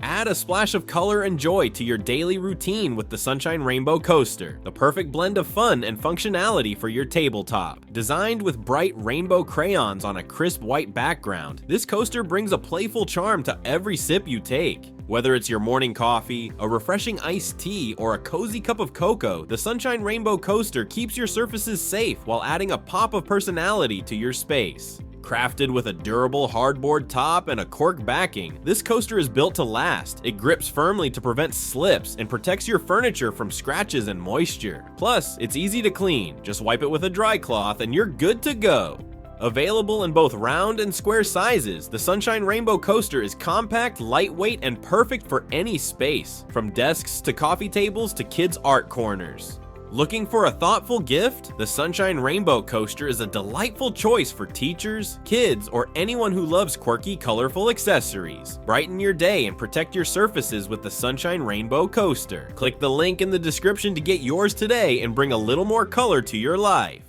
Add a splash of color and joy to your daily routine with the Sunshine Rainbow Coaster, the perfect blend of fun and functionality for your tabletop. Designed with bright rainbow crayons on a crisp white background, this coaster brings a playful charm to every sip you take. Whether it's your morning coffee, a refreshing iced tea, or a cozy cup of cocoa, the Sunshine Rainbow Coaster keeps your surfaces safe while adding a pop of personality to your space. Crafted with a durable hardboard top and a cork backing, this coaster is built to last. It grips firmly to prevent slips and protects your furniture from scratches and moisture. Plus, it's easy to clean. Just wipe it with a dry cloth and you're good to go. Available in both round and square sizes, the Sunshine Rainbow Coaster is compact, lightweight, and perfect for any space, from desks to coffee tables to kids' art corners. Looking for a thoughtful gift? The Sunshine Rainbow Coaster is a delightful choice for teachers, kids, or anyone who loves quirky, colorful accessories. Brighten your day and protect your surfaces with the Sunshine Rainbow Coaster. Click the link in the description to get yours today and bring a little more color to your life.